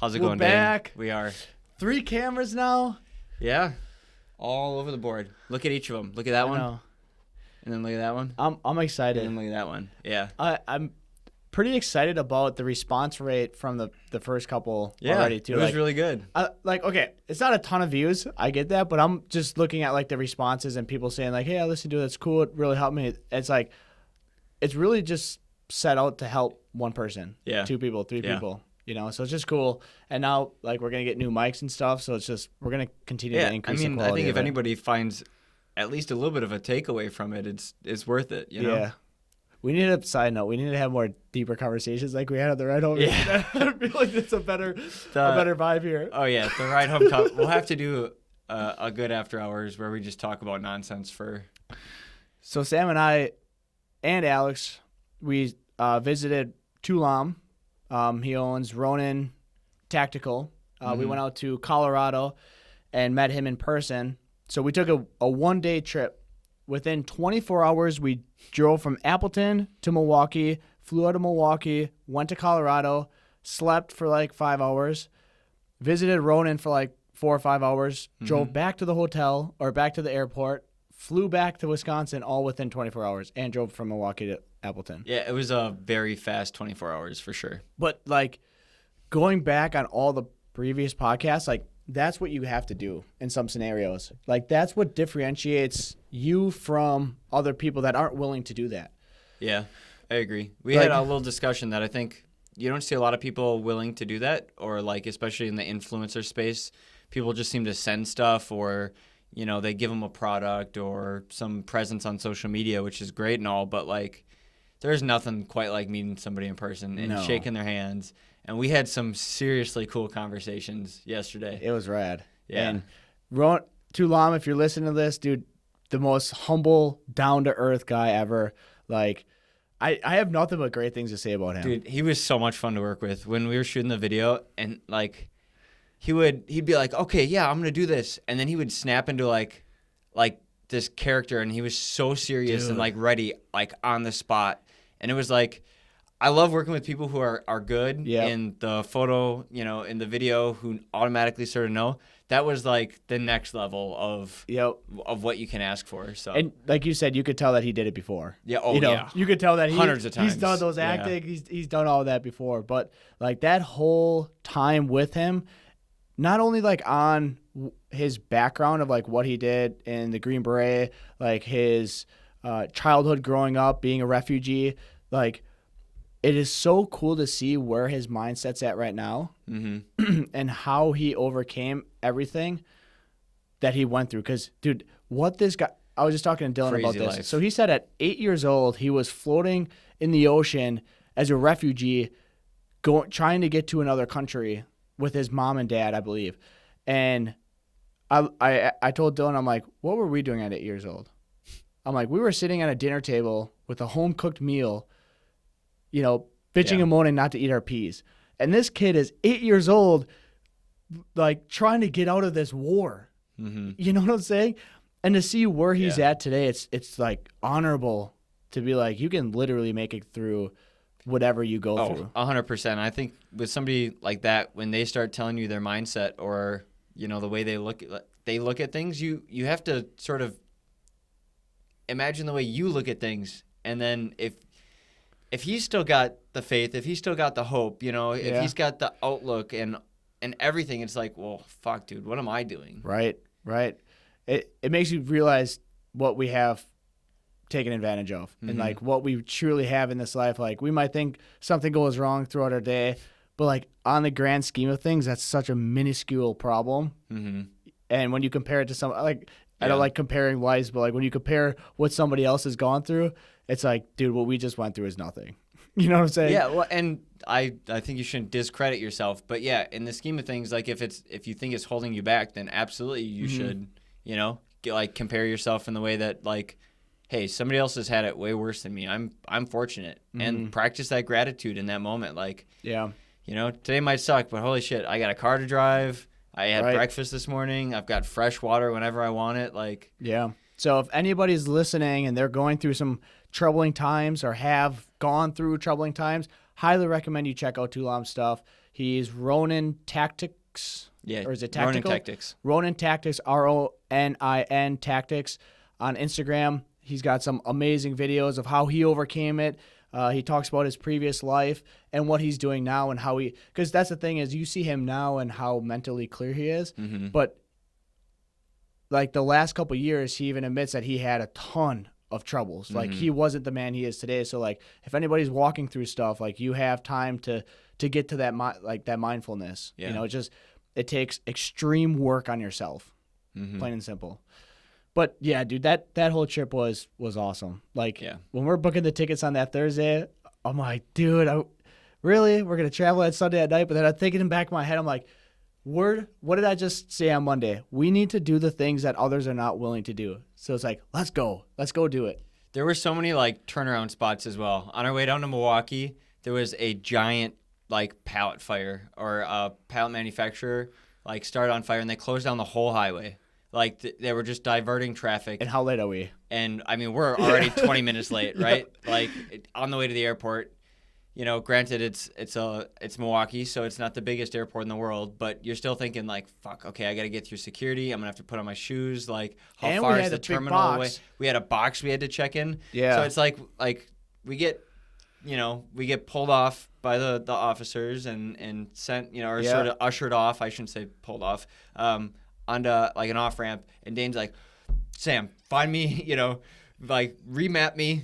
How's it We're going, back. Dayne? We are. 3 cameras now. Yeah. All over the board. Look at each of them. Look at that one. Know. And then look at that one. I'm excited. And then look at that one. Yeah. I'm pretty excited about the response rate from the first couple already too. It was really good. Okay, it's not a ton of views. I get that, but I'm just looking at like the responses and people saying like, "Hey, I listened to it. It's cool. It really helped me." It's like, it's really just set out to help one person. Yeah. 2 people, 3 people. You know, so it's just cool. And now, like, we're gonna get new mics and stuff. So it's just we're gonna continue to increase. the quality I think if of it. anybody finds at least a little bit of a takeaway from it, it's worth it. You know. Yeah. We need a side note. We need to have more deeper conversations like we had on the ride home. Yeah. I feel like it's a better vibe here. Oh yeah, the ride home. We'll have to do a good after hours where we just talk about nonsense for. So Sam and I, and Alex, we visited Tulam. He owns Ronin Tactical. We went out to Colorado and met him in person. So we took a one-day trip. Within 24 hours, we drove from Appleton to Milwaukee, flew out of Milwaukee, went to Colorado, slept for like 5 hours, visited Ronin for like 4 or 5 hours, drove back to the hotel or back to the airport, flew back to Wisconsin all within 24 hours, and drove from Milwaukee to Appleton. Yeah, it was a very fast 24 hours for sure. But like going back on all the previous podcasts, like that's what you have to do in some scenarios. Like that's what differentiates you from other people that aren't willing to do that. Yeah, I agree. We had a little discussion that I think you don't see a lot of people willing to do that, or like especially in the influencer space, people just seem to send stuff, or you know they give them a product or some presence on social media, which is great and all, but like there's nothing quite like meeting somebody in person and shaking their hands. And we had some seriously cool conversations yesterday. It was rad. Yeah. And Tulam, if you're listening to this, dude, the most humble, down-to-earth guy ever. Like, I have nothing but great things to say about him. Dude, he was so much fun to work with. When we were shooting the video, and like, he'd be like, okay, yeah, I'm gonna do this, and then he would snap into like this character, and he was so serious and like ready, like on the spot, and it was like. I love working with people who are good in the photo, you know, in the video, who automatically sort of know. That was like the next level of what you can ask for. So, and like you said, you could tell that he did it before. Yeah, yeah. You could tell that hundreds of times. He's done those acting. Yeah. He's done all that before. But like that whole time with him, not only like on his background of like what he did in the Green Beret, like his childhood growing up, being a refugee, like. It is so cool to see where his mindset's at right now and how he overcame everything that he went through. Because, dude, what this guy – I was just talking to Dylan about this. Life. So he said at 8 years old, he was floating in the ocean as a refugee trying to get to another country with his mom and dad, I believe. And I told Dylan, I'm like, what were we doing at 8 years old? I'm like, we were sitting at a dinner table with a home-cooked meal – you know, bitching and moaning not to eat our peas. And this kid is 8 years old, like, trying to get out of this war. You know what I'm saying? And to see where he's at today, it's like, honorable to be like, you can literally make it through whatever you go through. 100%. I think with somebody like that, when they start telling you their mindset or, you know, the way they look at things, you have to sort of imagine the way you look at things. And then if he's still got the faith, if he's still got the hope, you know, if he's got the outlook and everything, it's like, well, fuck, dude, what am I doing? Right. It makes you realize what we have taken advantage of and, like, what we truly have in this life. Like, we might think something goes wrong throughout our day, but, like, on the grand scheme of things, that's such a minuscule problem. And when you compare it to some, like, I don't like comparing lives, but, like, when you compare what somebody else has gone through, it's like, dude, what we just went through is nothing. You know what I'm saying? Yeah, well, and I think you shouldn't discredit yourself. But, yeah, in the scheme of things, like, if you think it's holding you back, then absolutely you should, you know, compare yourself in the way that, like, hey, somebody else has had it way worse than me. I'm fortunate. And practice that gratitude in that moment. Like, you know, today might suck, but holy shit, I got a car to drive. I had breakfast this morning. I've got fresh water whenever I want it. Like, So if anybody's listening and they're going through some troubling times or have gone through troubling times, highly recommend you check out Tulam's stuff. He's Ronin Tactics. Yeah. Or is it Tactical? Ronin Tactics. Ronin Tactics, Ronin Tactics on Instagram. He's got some amazing videos of how he overcame it. He talks about his previous life and what he's doing now and how because that's the thing is you see him now and how mentally clear he is. Mm-hmm. But like the last couple of years, he even admits that he had a ton of troubles. Like he wasn't the man he is today. So like if anybody's walking through stuff, like you have time to get to that that mindfulness. Yeah. You know, it takes extreme work on yourself, plain and simple. But yeah, dude, that whole trip was awesome. Like when we're booking the tickets on that Thursday, I'm like, dude, really? We're gonna travel that Sunday at night? But then I'm thinking in the back of my head, I'm like, what did I just say on Monday? We need to do the things that others are not willing to do. So it's like, let's go do it. There were so many like turnaround spots as well. On our way down to Milwaukee, there was a giant like pallet fire or a pallet manufacturer like started on fire and they closed down the whole highway. Like they were just diverting traffic. And how late are we? And I mean, we're already 20 minutes late, right? Like on the way to the airport. You know, granted, it's Milwaukee, so it's not the biggest airport in the world, but you're still thinking like, fuck, okay, I got to get through security. I'm gonna have to put on my shoes. Like, how far is the terminal away? We had a box we had to check in. Yeah. So it's like we get pulled off by the officers and sent, or sort of ushered off. I shouldn't say pulled off. Onto like an off ramp, and Dane's like, Sam, find me, like remap me,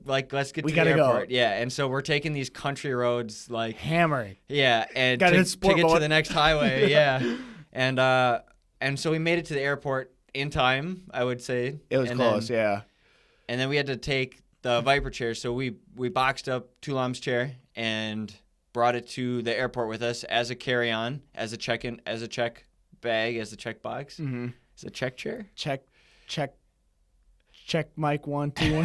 like let's get to the airport. Go. Yeah, and so we're taking these country roads, like hammering. Yeah, and to get to the next highway. Yeah, and so we made it to the airport in time. I would say it was close. Yeah, and then we had to take the Viper chair, so we boxed up Tulam's chair and brought it to the airport with us as a carry-on, as a check-in, as a check bag, as a check box. Mm-hmm. As a check chair. Check mic 1 2 1.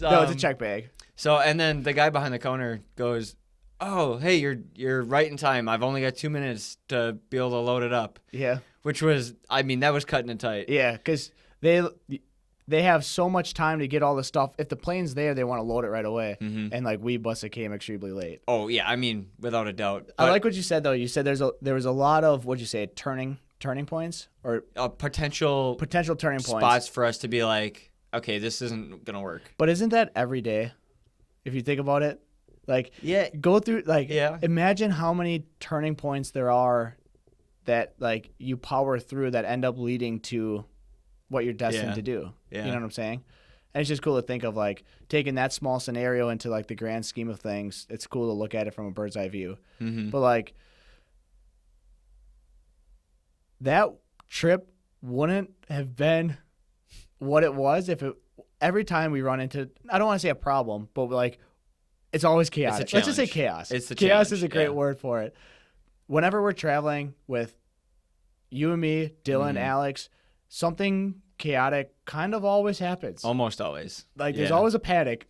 No, it's a check bag. So and then the guy behind the counter goes, "Oh, hey, you're right in time. I've only got 2 minutes to be able to load it up." Yeah. Which was, I mean, that was cutting it tight. Yeah, because they have so much time to get all the stuff. If the plane's there, they want to load it right away. Mm-hmm. And like we must have came extremely late. Oh yeah, I mean, without a doubt. I like what you said though. You said there was a lot of what'd you say turning points or potential turning points, spots for us to be like, okay, this isn't gonna work. But isn't that every day? If you think about it, like go through imagine how many turning points there are that like you power through that end up leading to what you're destined to do. Yeah. You know what I'm saying? And it's just cool to think of like taking that small scenario into like the grand scheme of things. It's cool to look at it from a bird's eye view. Mm-hmm. But like that trip wouldn't have been what it was if every time we run into, I don't want to say a problem, but like it's always chaotic. Let's just say chaos. It's the chaos challenge. Is a great word for it. Whenever we're traveling with you and me, Dylan, Alex, something chaotic kind of always happens. Almost always. Like there's always a panic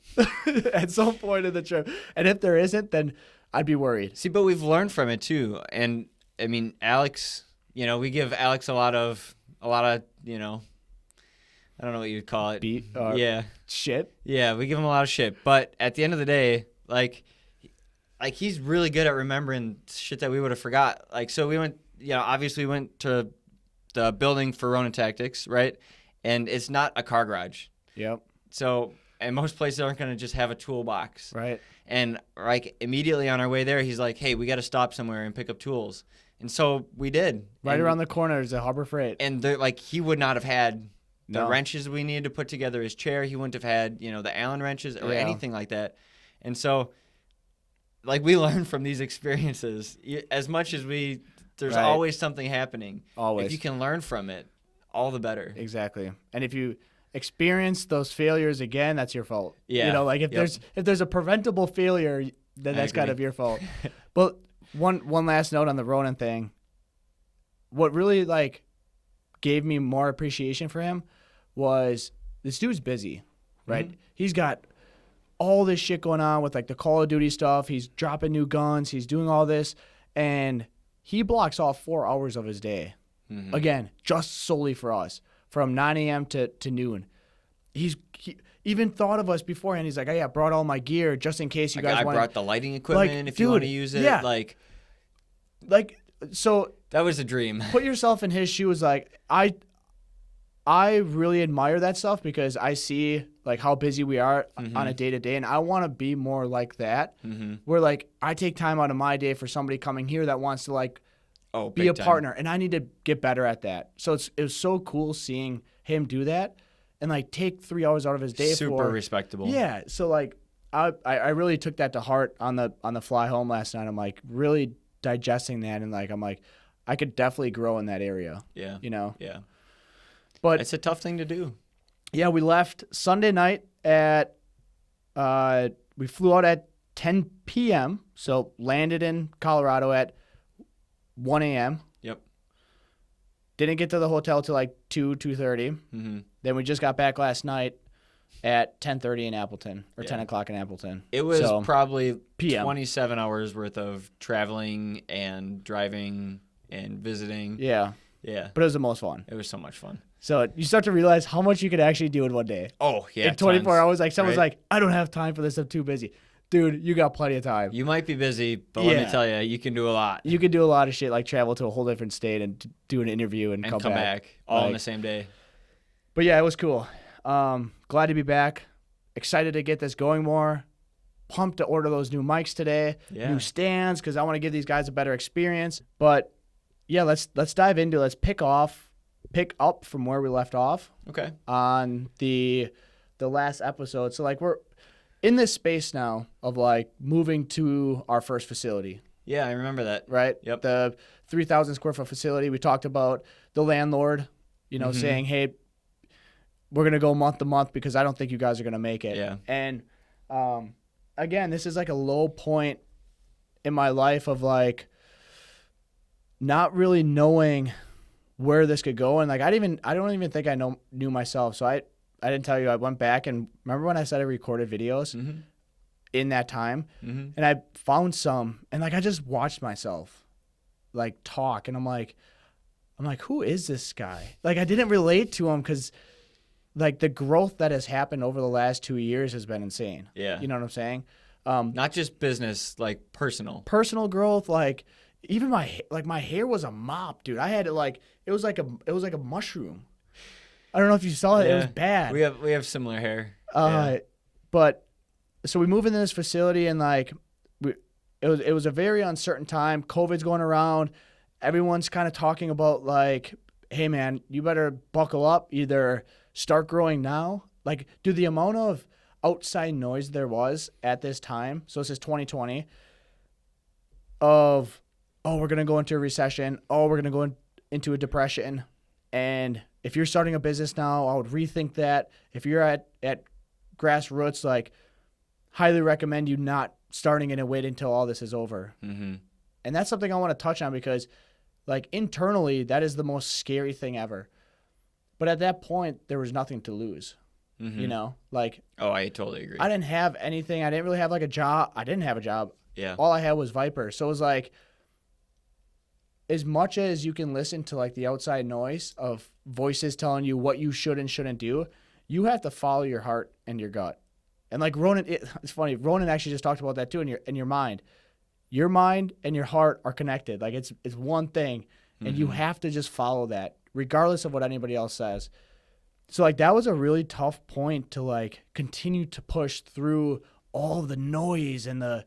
at some point in the trip. And if there isn't, then I'd be worried. See, but we've learned from it too. And I mean, Alex, we give Alex a lot of, I don't know what you'd call it. Shit. Yeah, we give him a lot of shit. But at the end of the day, like he's really good at remembering shit that we would have forgot. Like, so we went, obviously we went to the building for Ronin Tactics, right? And it's not a car garage. Yep. So, and most places aren't going to just have a toolbox. Right. And like immediately on our way there, he's like, hey, we got to stop somewhere and pick up tools. And so we did. Right around the corner is a Harbor Freight. And he would not have had the wrenches we needed to put together his chair. He wouldn't have had, the Allen wrenches or anything like that. And so, like, we learn from these experiences. As much as there's always something happening. Always. If you can learn from it, all the better. Exactly. And if you experience those failures again, that's your fault. Yeah. Like if there's a preventable failure, then that's kind of your fault. But one last note on the Ronin thing. What really like gave me more appreciation for him was this dude's busy, right? Mm-hmm. He's got all this shit going on with like the Call of Duty stuff. He's dropping new guns. He's doing all this, and he blocks off 4 hours of his day. Mm-hmm. Again, just solely for us, from 9 a.m. to noon. even thought of us beforehand. He's like, "Hey, I brought all my gear just in case you guys I want." brought the lighting equipment if you want to use it. Yeah. Like So that was a dream. put yourself in his shoes. Like I really admire that stuff because I see like how busy we are on a day to day, and I want to be more like that. Where like I take time out of my day for somebody coming here that wants to like be a partner, and I need to get better at that. So it was so cool seeing him do that and like take 3 hours out of his day. Super respectable. Yeah. So like I really took that to heart on the fly home last night. I'm like really digesting that, and like I'm like I could definitely grow in that area. Yeah. You know. Yeah. But it's a tough thing to do. Yeah, we left Sunday night at we flew out at 10 p.m. So landed in Colorado at 1 a.m. Yep. Didn't get to the hotel till like 2:30. Then we just got back last night at 10:30 in Appleton or 10 o'clock in Appleton. It was probably PM. 27 hours worth of traveling and driving and visiting. Yeah. Yeah. But it was the most fun. It was so much fun. So you start to realize how much you could actually do in one day. Oh, yeah. In 24 hours, like someone's right? like, I don't have time for this. I'm too busy. Dude, you got plenty of time. You might be busy, but let me tell you, you can do a lot. You can do a lot of shit, like travel to a whole different state and do an interview and come back. All like, on the same day. But yeah, it was cool. Glad to be back. Excited to get this going more. Pumped to order those new mics today. Yeah. New stands, because I want to give these guys a better experience. But yeah, let's dive into it. Let's pick up from where we left off. Okay. On the last episode. So like we're in this space now of like moving to our first facility. Yeah, I remember that. Right? Yep. The 3,000 square foot facility. We talked about the landlord, saying, hey, we're going to go month to month because I don't think you guys are going to make it. Yeah. And again, this is like a low point in my life of like not really knowing where this could go. And like I don't even think I knew myself. So I didn't tell you. I went back and remember when I said I recorded videos in that time, and I found some, and like I just watched myself like talk, and I'm like, who is this guy? Like I didn't relate to him because like the growth that has happened over the last 2 years has been insane. Yeah, you know what I'm saying? Not just business, like personal growth, like. Even my hair was a mop, dude. I had it like it was like a mushroom. I don't know if you saw it. Yeah. It was bad. We have similar hair. But so we move into this facility and like it was a very uncertain time. COVID's going around. Everyone's kind of talking about like, hey man, you better buckle up. Either start growing now. Like, dude, the amount of outside noise there was at this time. So this is 2020. Of we're going to go into a recession. We're going to go into a depression. And if you're starting a business now, I would rethink that. If you're at grassroots, like, highly recommend you not starting it and wait until all this is over. And that's something I want to touch on because, like, internally, that is the most scary thing ever. But at that point, there was nothing to lose. You know? Like, oh, I totally agree. I didn't have anything. I didn't really have, like, a job. I didn't have a job. Yeah. All I had was Viper. So it was like, as much as you can listen to like the outside noise of voices telling you what you should and shouldn't do, you have to follow your heart and your gut. And like Ronan, it's funny. Ronan actually just talked about that too. In your mind and your heart are connected. Like it's one thing, and you have to just follow that, regardless of what anybody else says. So like that was a really tough point to like continue to push through all of the noise and the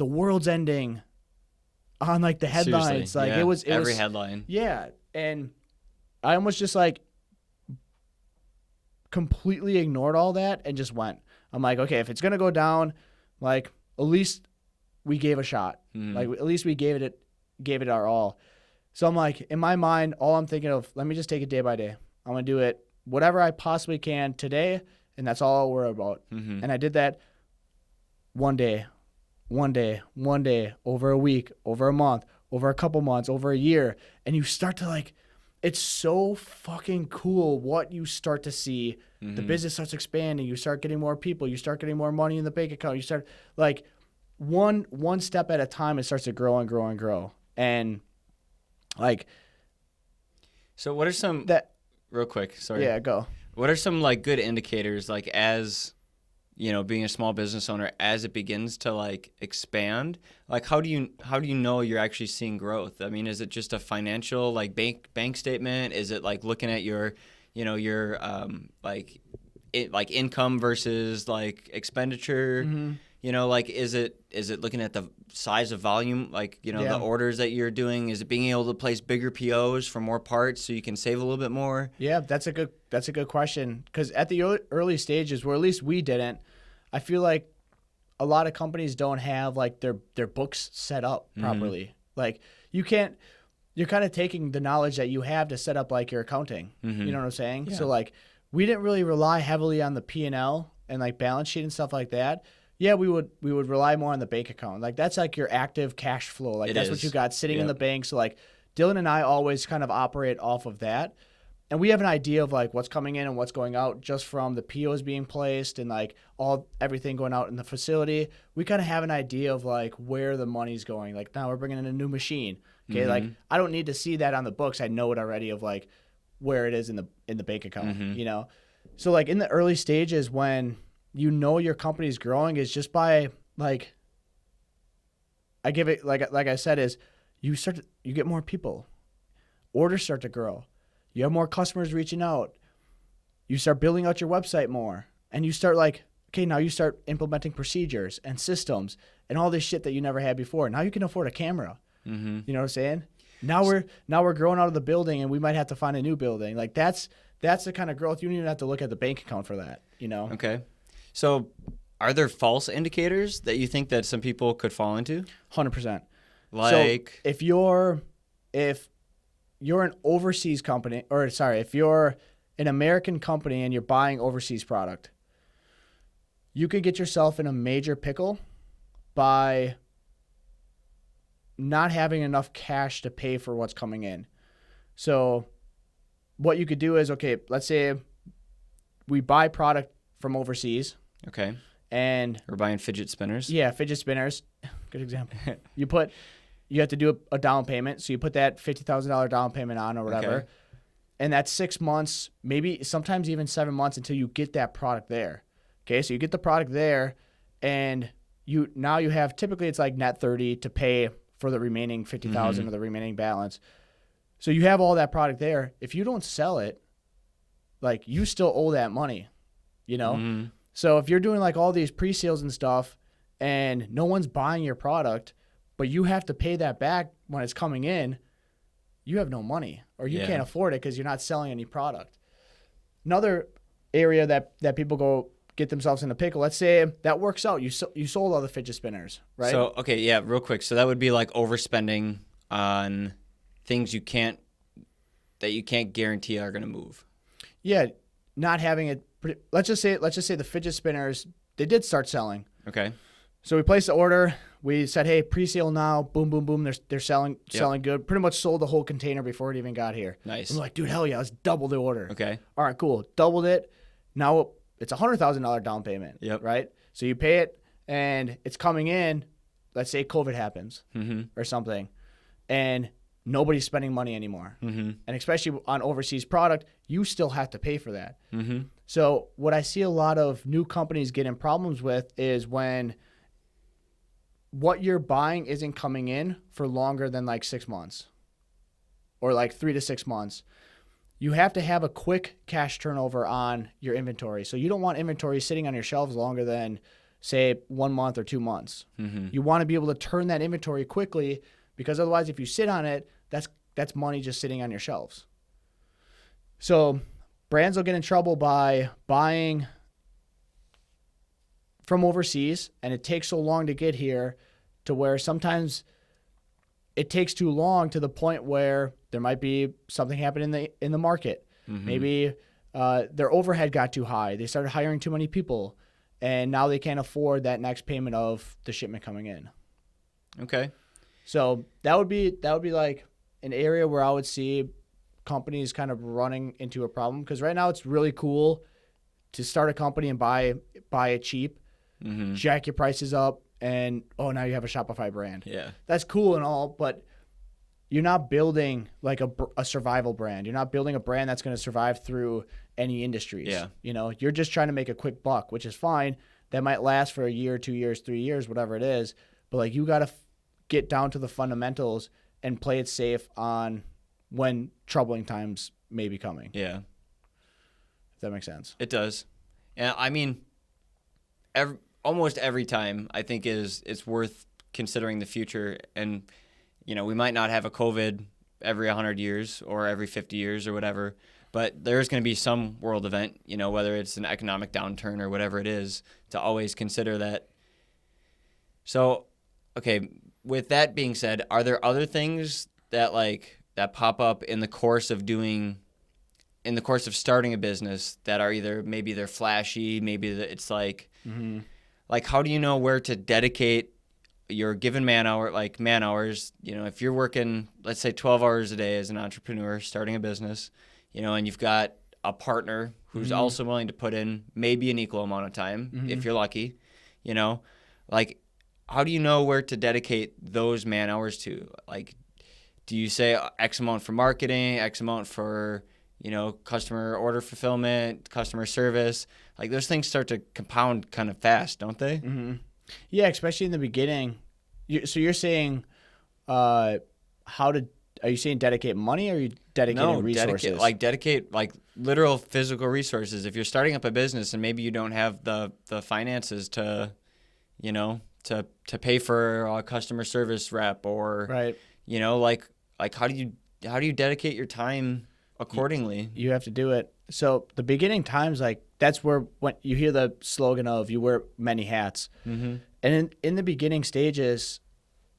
world's ending. On like the headlines, seriously, like yeah. it was every headline. Yeah, and I almost just like completely ignored all that and just went. I'm like, okay, if it's gonna go down, like at least we gave a shot. Like at least we gave it our all. So I'm like, in my mind, all I'm thinking of, let me just take it day by day. I'm gonna do it whatever I possibly can today, and that's all I'll worry about. And I did that one day, over a week, over a month, over a couple months, over a year. And you start to like, it's so fucking cool what you start to see. The business starts expanding. You start getting more people. You start getting more money in the bank account. You start like one step at a time. It starts to grow and grow and grow. And like, so what are some, real quick, sorry. Yeah, go. What are some like good indicators, like as being a small business owner, as it begins to like expand? Like how do you know you're actually seeing growth? I mean, is it just a financial like bank statement? Is it like looking at your like income versus like expenditure? Mm-hmm. Like is it looking at the size of volume, like the orders that you're doing? Is it being able to place bigger POs for more parts so you can save a little bit more? Yeah, that's a good question, because at the early stages, where at least we didn't, I feel like a lot of companies don't have like their books set up properly. Mm-hmm. Like you're kind of taking the knowledge that you have to set up like your accounting. Mm-hmm. You know what I'm saying? Yeah. So like we didn't really rely heavily on the P&L and like balance sheet and stuff like that. Yeah, we would rely more on the bank account. Like that's like your active cash flow. Like that's what you got sitting in the bank. So like Dylan and I always kind of operate off of that. And we have an idea of like what's coming in and what's going out just from the POs being placed and like everything going out in the facility. We kind of have an idea of like where the money's going. Like now we're bringing in a new machine. Okay, mm-hmm. Like I don't need to see that on the books. I know it already of like where it is in the bank account. Mm-hmm. So like in the early stages when your company's growing is just by like I give it like I said is you get more people, orders start to grow. You have more customers reaching out. You start building out your website more. And you start now you start implementing procedures and systems and all this shit that you never had before. Now you can afford a camera. Mm-hmm. You know what I'm saying? Now we're growing out of the building and we might have to find a new building. Like that's the kind of growth. You don't even have to look at the bank account for that, Okay. So are there false indicators that you think that some people could fall into? 100%. Like so if you're an overseas company, if you're an American company and you're buying overseas product, you could get yourself in a major pickle by not having enough cash to pay for what's coming in. So what you could do is, okay, let's say we buy product from overseas. Okay. And we're buying fidget spinners. Yeah, fidget spinners. Good example. You have to do a down payment. So you put that $50,000 down payment on or whatever. Okay. And that's 6 months, maybe sometimes even 7 months until you get that product there. Okay, so you get the product there and you have, typically it's like net 30 to pay for the remaining 50,000 or the remaining balance. So you have all that product there. If you don't sell it, like you still owe that money, Mm-hmm. So if you're doing like all these pre-sales and stuff and no one's buying your product, but you have to pay that back when it's coming in, you have no money or you can't afford it because you're not selling any product. Another area that people go get themselves in a pickle, let's say that works out. You sold all the fidget spinners, right? So, okay, yeah, real quick. So that would be like overspending on things you can't guarantee are going to move. Yeah, not having it. Let's just say the fidget spinners, they did start selling. Okay. So we placed the order. We said, hey, pre-sale now. Boom, boom, boom. They're selling good. Pretty much sold the whole container before it even got here. Nice. I'm like, dude, hell yeah, let's double the order. Okay. All right, cool. Doubled it. Now it's $100,000 down payment. Yep. Right? So you pay it, and it's coming in. Let's say COVID happens or something, and nobody's spending money anymore. Mm-hmm. And especially on overseas product, you still have to pay for that. Mm-hmm. So what I see a lot of new companies getting problems with is when what you're buying isn't coming in for longer than like 6 months or like 3 to 6 months. You have to have a quick cash turnover on your inventory. So you don't want inventory sitting on your shelves longer than, say, 1 month or 2 months. Mm-hmm. You want to be able to turn that inventory quickly because otherwise if you sit on it, that's money just sitting on your shelves. So brands will get in trouble by buying from overseas, and it takes so long to get here to where sometimes it takes too long to the point where there might be something happening in the market. Mm-hmm. Maybe their overhead got too high. They started hiring too many people, and now they can't afford that next payment of the shipment coming in. Okay. So that would be like an area where I would see companies kind of running into a problem, because right now it's really cool to start a company and buy it cheap, jack your prices up, and now you have a Shopify brand. Yeah, that's cool and all, but you're not building like a survival brand. You're not building a brand that's going to survive through any industries. Yeah. You know, you're just trying to make a quick buck, which is fine. That might last for a year, 2 years, 3 years, whatever it is. But like you got to get down to the fundamentals and play it safe on when troubling times may be coming. Yeah. If that makes sense. It does. And I mean, almost every time I think it's worth considering the future. And, you know, we might not have a COVID every 100 years or every 50 years or whatever, but there's going to be some world event, you know, whether it's an economic downturn or whatever it is, to always consider that. So, okay, with that being said, are there other things that that pop up in the course of starting a business that are either maybe they're flashy, maybe it's like how do you know where to dedicate your given man hours? You know, if you're working, let's say 12 hours a day as an entrepreneur starting a business, you know, and you've got a partner who's also willing to put in maybe an equal amount of time if you're lucky, you know, like how do you know where to dedicate those man hours to? Like, do you say X amount for marketing, X amount for, you know, customer order fulfillment, customer service? Like those things start to compound kind of fast, don't they? Mm-hmm. Yeah, especially in the beginning. So you're saying, are you saying dedicate money or are you dedicating resources? Dedicate literal physical resources. If you're starting up a business and maybe you don't have the finances to, you know, to pay for a customer service rep or, right. You know, like how do you dedicate your time accordingly? You have to do it. So the beginning times, like that's where when you hear the slogan of you wear many hats. Mm-hmm. And in the beginning stages,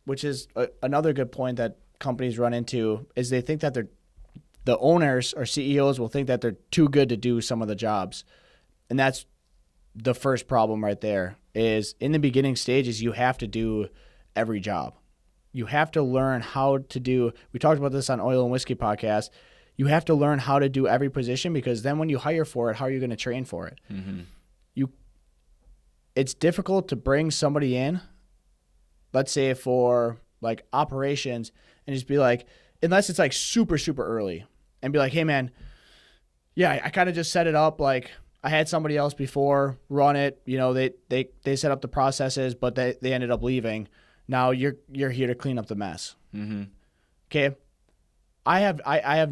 which is another good point that companies run into, is they think that the owners or CEOs will think that they're too good to do some of the jobs. And that's the first problem right there is in the beginning stages, you have to do every job. You have to learn how to do, we talked about this on Oil and Whiskey podcast. You have to learn how to do every position because then when you hire for it, how are you going to train for it? Mm-hmm. It's difficult to bring somebody in, let's say for like operations, and just be like, unless it's like super, super early, and be like, hey man, yeah, I kind of just set it up. Like I had somebody else before run it. You know, they set up the processes, but they ended up leaving. Now you're here to clean up the mess. Mm-hmm. Okay. I've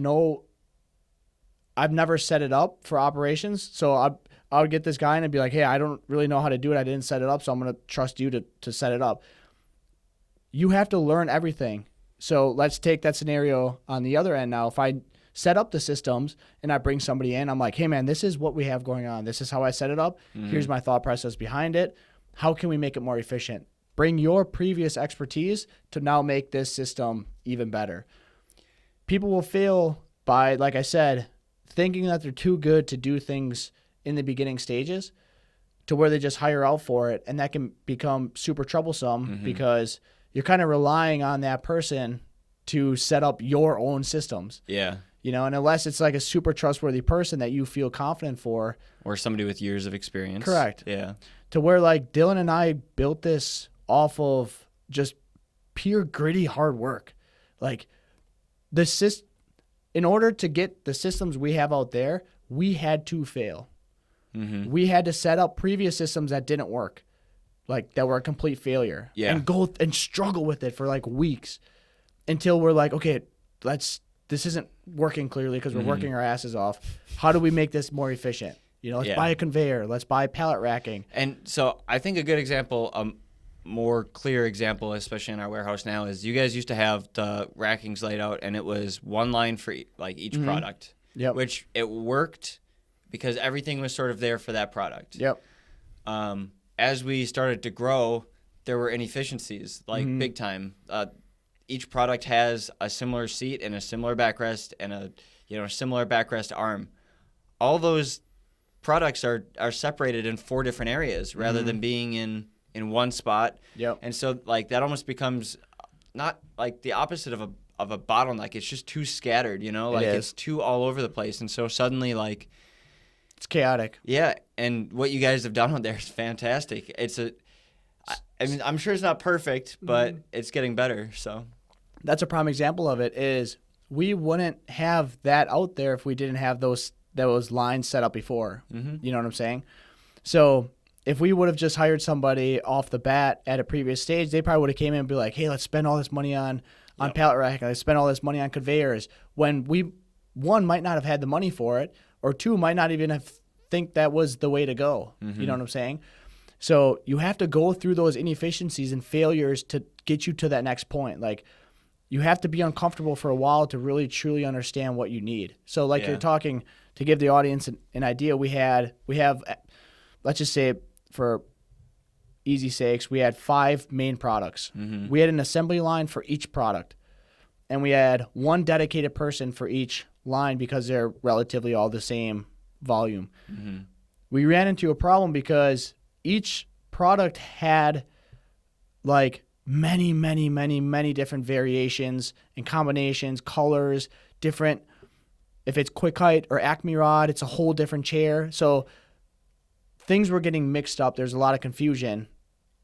never set it up for operations. So I would get this guy and I'd be like, hey, I don't really know how to do it. I didn't set it up. So I'm going to trust you to set it up. You have to learn everything. So let's take that scenario on the other end now. If I set up the systems and I bring somebody in, I'm like, hey man, this is what we have going on. This is how I set it up. Mm-hmm. Here's my thought process behind it. How can we make it more efficient? Bring your previous expertise to now make this system even better. People will fail by, like I said, thinking that they're too good to do things in the beginning stages to where they just hire out for it. And that can become super troublesome because you're kind of relying on that person to set up your own systems. Yeah. You know, and unless it's like a super trustworthy person that you feel confident for. Or somebody with years of experience. Correct. Yeah. To where like Dylan and I built this off of just pure gritty hard work. Like in order to get the systems we have out there, we had to fail. Mm-hmm. We had to set up previous systems that didn't work, like that were a complete failure. Yeah. And go and struggle with it for like weeks until we're like, okay, this isn't working clearly because we're working our asses off. How do we make this more efficient? You know, let's buy a conveyor. Let's buy pallet racking. And so I think a good example, more clear example, especially in our warehouse now, is you guys used to have the rackings laid out and it was one line for each product. Yep. Which it worked because everything was sort of there for that product. Yep. As we started to grow, there were inefficiencies, big time. Each product has a similar seat and a similar backrest and a similar backrest arm. All those products are separated in 4 different areas rather than being in one spot. Yep. And so that almost becomes not like the opposite of a bottleneck. It's just too scattered, you know, it's too all over the place. And so suddenly it's chaotic. Yeah. And what you guys have done on there is fantastic. I mean, I'm sure it's not perfect, but it's getting better. So that's a prime example of it. Is we wouldn't have that out there if we didn't have those lines set up before. Mm-hmm. You know what I'm saying? So if we would have just hired somebody off the bat at a previous stage, they probably would have came in and be like, "Hey, let's spend all this money on pallet rack, let's spend all this money on conveyors." When we, one, might not have had the money for it, or two, might not even have think that was the way to go. Mm-hmm. You know what I'm saying? So you have to go through those inefficiencies and failures to get you to that next point. Like, you have to be uncomfortable for a while to really truly understand what you need. So like you're talking, to give the audience an idea, we have, let's just say for easy sakes, we had 5 main products. Mm-hmm. We had an assembly line for each product, and we had one dedicated person for each line because they're relatively all the same volume. Mm-hmm. We ran into a problem because each product had like many different variations and combinations, colors, different. If it's Quick Height or Acme Rod, it's a whole different chair. So things were getting mixed up. There's a lot of confusion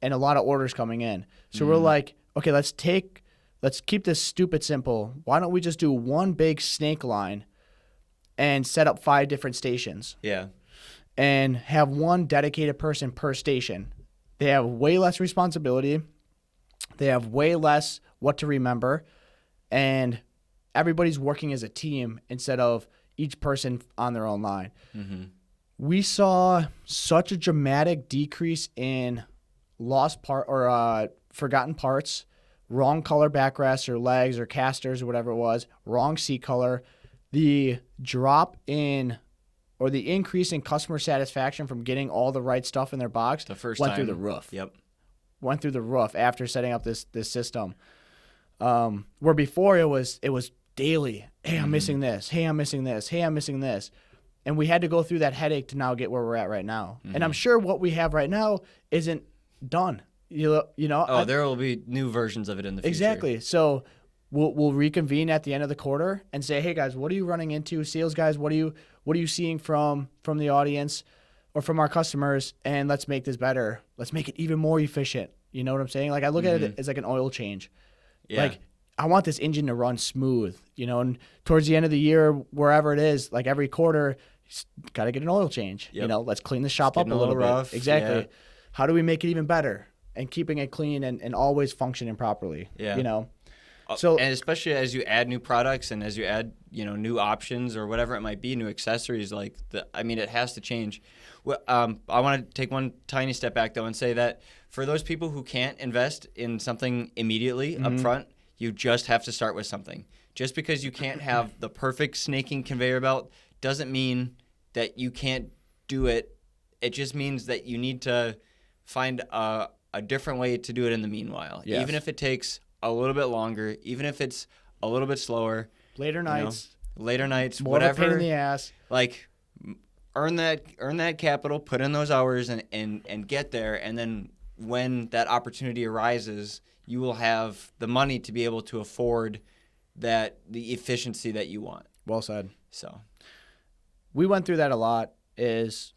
and a lot of orders coming in. So we're like, okay, let's keep this stupid simple. Why don't we just do one big snake line and set up 5 different stations? Yeah. And have one dedicated person per station. They have way less responsibility. They have way less what to remember. And everybody's working as a team instead of each person on their own line. Mm-hmm. We saw such a dramatic decrease in lost part or forgotten parts, wrong color backrests or legs or casters or whatever it was, wrong seat color. The drop in or the increase in customer satisfaction from getting all the right stuff in their box went through the roof. Yep. Went through the roof after setting up this system. Where before it was daily. Hey, I'm missing this. Hey, I'm missing this. Hey, I'm missing this. And we had to go through that headache to now get where we're at right now. And I'm sure what we have right now isn't done. You know. There will be new versions of it in the future. Exactly. So we'll reconvene at the end of the quarter and say, hey guys, what are you running into? Sales guys, what are you seeing from the audience or from our customers? And let's make this better. Let's make it even more efficient. You know what I'm saying? Like, I look at it as like an oil change. Yeah. Like, I want this engine to run smooth, and towards the end of the year, wherever it is, like every quarter, got to get an oil change. Yep. Let's clean the shop up a little rough. bit. Exactly. Yeah. How do we make it even better and keeping it clean and always functioning properly? Yeah. So, and especially as you add new products and as you add, new options or whatever it might be, new accessories, it has to change. Well, I want to take one tiny step back though and say that for those people who can't invest in something immediately up front, you just have to start with something. Just because you can't have the perfect snaking conveyor belt doesn't mean that you can't do it. It just means that you need to find a different way to do it in the meanwhile. Yes. Even if it takes a little bit longer, even if it's a little bit slower. later nights, More whatever. whatever. Pain in the ass. Like, earn that capital, put in those hours, and get there. And then when that opportunity arises, you will have the money to be able to afford the efficiency that you want. Well said. So we went through that a lot. Is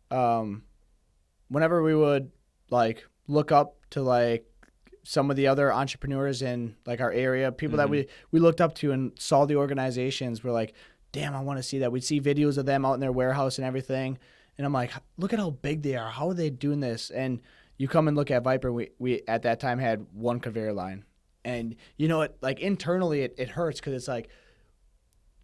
whenever we would look up to some of the other entrepreneurs in our area, people that we looked up to and saw the organizations, we're like, damn, I want to see that. We'd see videos of them out in their warehouse and everything. And I'm like, look at how big they are. How are they doing this? And you come and look at Viper. We at that time had one conveyor line. And internally it hurts because it's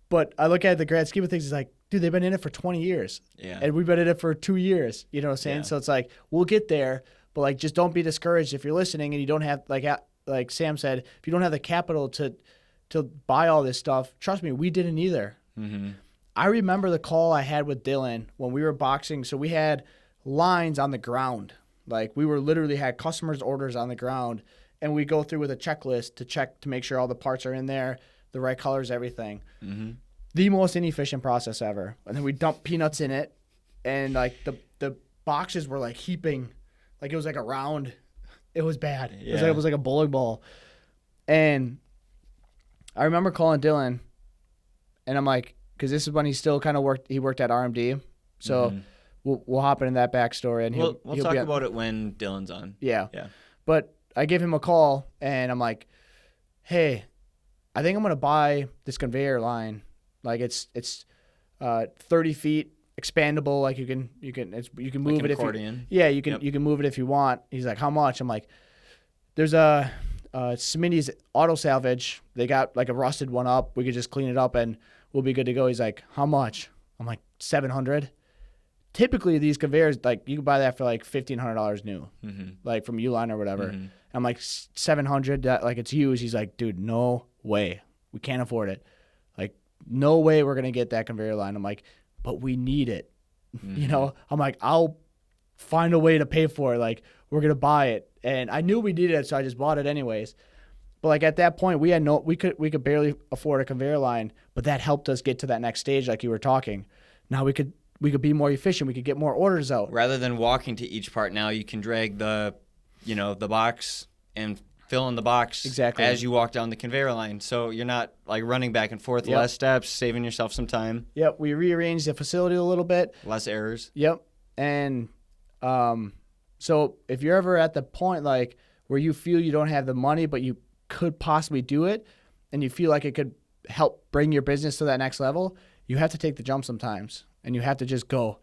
but I look at the grand scheme of things, it's dude, they've been in it for 20 years. Yeah. And we've been in it for 2 years. You know what I'm saying? Yeah. So it's we'll get there, but just don't be discouraged if you're listening and you don't have, like Sam said, if you don't have the capital to buy all this stuff, trust me, we didn't either. Mm-hmm. I remember the call I had with Dylan when we were boxing. So we had lines on the ground. We were literally had customers' orders on the ground, and we go through with a checklist to check to make sure all the parts are in there, the right colors, everything. Mm-hmm. The most inefficient process ever. And then we dumped peanuts in it, and the boxes were heaping, it was a round. It was bad. Yeah. It was like a bowling ball. And I remember calling Dylan, and I'm like, because this is when he still kind of worked. He worked at RMD, so we'll hop into that backstory, and we'll talk be about it when Dylan's on. Yeah. Yeah. But I give him a call, and I'm like, hey, I think I'm going to buy this conveyor line. Like it's 30 feet expandable. Like you can move Like it accordion. you can move it if you want. He's like, how much? I'm like, there's a Smitty's auto salvage. They got like a rusted one up. We could just clean it up and we'll be good to go. He's like, how much? I'm like, $700. Typically these conveyors, like you can buy that for like $1,500 new, like from Uline or whatever. I'm like, $700, like it's used. He's like, dude, no way. We can't afford it. Like, no way we're going to get that conveyor line. I'm like, but we need it. You know, I'm like, I'll find a way to pay for it. Like, we're going to buy it. And I knew we needed it, so I just bought it anyways. But like at that point, we could barely afford a conveyor line, but that helped us get to that next stage like you were talking. Now we could be more efficient. We could get more orders out. Rather than walking to each part, now you can drag the box and fill in the box exactly as you walk down the conveyor line. So you're not like running back and forth, less steps, saving yourself some time. Yep, we rearranged the facility a little bit. Less errors. Yep. And so if you're ever at the point like where you feel you don't have the money but you could possibly do it and you feel like it could help bring your business to that next level, you have to take the jump sometimes and you have to just go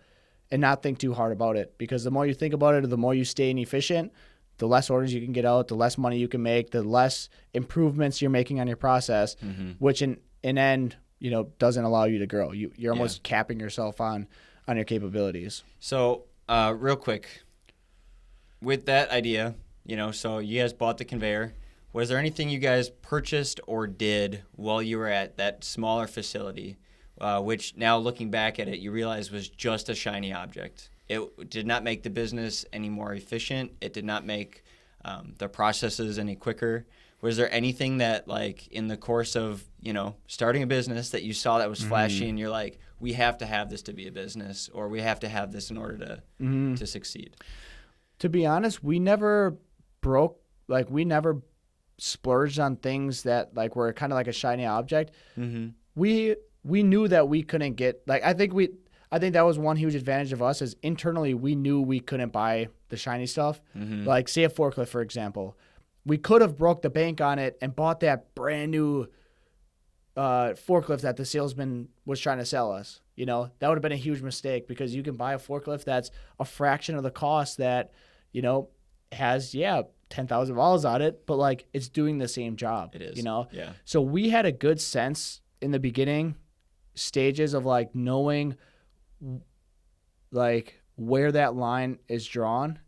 and not think too hard about it, because the more you think about it, the more you stay inefficient, the less orders you can get out, the less money you can make, the less improvements you're making on your process, which in end, doesn't allow you to grow. You're almost capping yourself on your capabilities. So real quick, with that idea, so you guys bought the conveyor. Was there anything you guys purchased or did while you were at that smaller facility, which now looking back at it, you realize was just a shiny object? It did not make the business any more efficient. It did not make the processes any quicker. Was there anything that, like, in the course of, starting a business that you saw that was flashy and you're like, we have to have this to be a business, or we have to have this in order to succeed? To be honest, we never splurged on things that like were kind of like a shiny object. We knew that we couldn't get, like, I think that was one huge advantage of us is internally we knew we couldn't buy the shiny stuff. Like say a forklift, for example. We could have broke the bank on it and bought that brand new forklift that the salesman was trying to sell us. That would have been a huge mistake, because you can buy a forklift that's a fraction of the cost that, has 10,000 miles on it, but like it's doing the same job. It is. Yeah. So we had a good sense in the beginning stages of like knowing like where that line is drawn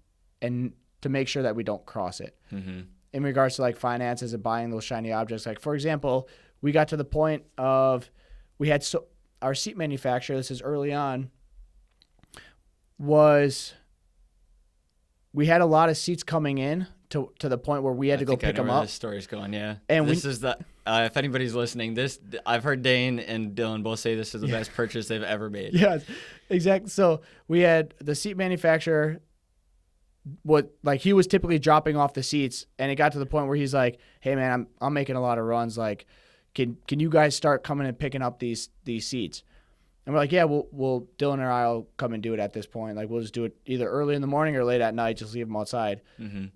and to make sure that we don't cross it. In regards to like finances and buying those shiny objects. Like, for example, we got to the point of our seat manufacturer, this is early on, we had a lot of seats coming in to the point where we had to go pick them up. This story's going, yeah. And this is the if anybody's listening, I've heard Dayne and Dylan both say this is the best purchase they've ever made. Yeah, exactly. So we had the seat manufacturer. He was typically dropping off the seats, and it got to the point where he's like, "Hey man, I'm making a lot of runs. Like, can you guys start coming and picking up these seats?" And we're like, "Yeah, we'll Dylan or I'll come and do it at this point. Like, we'll just do it either early in the morning or late at night. Just leave them outside."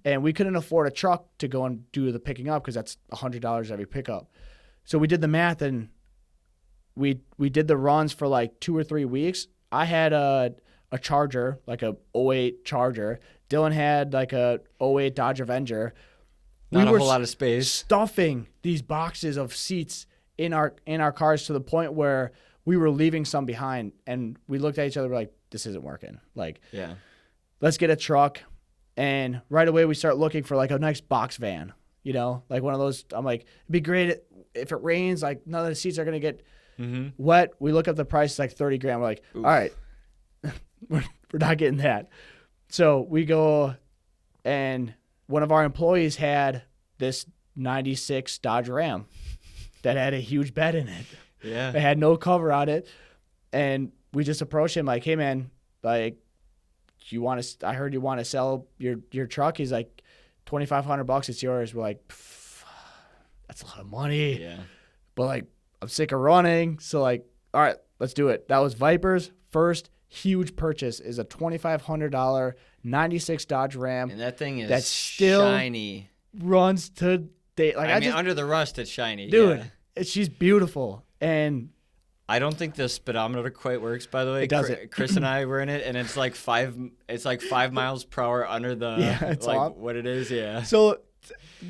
And we couldn't afford a truck to go and do the picking up because that's $100 every pickup. So we did the math, and we did the runs for like 2 or 3 weeks. I had a Charger, like a '08 Charger. Dylan had like a '08 Dodge Avenger. Not a whole lot of space. Stuffing these boxes of seats in our cars to the point where we were leaving some behind, and we looked at each other like, this isn't working. Like, let's get a truck. And right away we start looking for like a nice box van, like one of those. I'm like, it'd be great if it rains, like none of the seats are going to get wet. We look up the price, it's like $30,000. We're like, all right, we're not getting that. So we go, and one of our employees had this 96 Dodge Ram that had a huge bed in it. Yeah. It had no cover on it. And we just approached him like, "Hey man, like, I heard you want to sell your truck." He's like, $2,500, it's yours. We're like, that's a lot of money. Yeah. But like, I'm sick of running. So like, all right, let's do it. That was Viper's first huge purchase, is a $2,500 96 Dodge Ram. And that thing is that still shiny. Runs to I mean, under the rust, it's shiny. Dude, yeah. she's beautiful. And I don't think the speedometer quite works, by the way. It doesn't. Chris and I were in it, and it's like 5 miles per hour under the it's like off. what it is. Yeah. So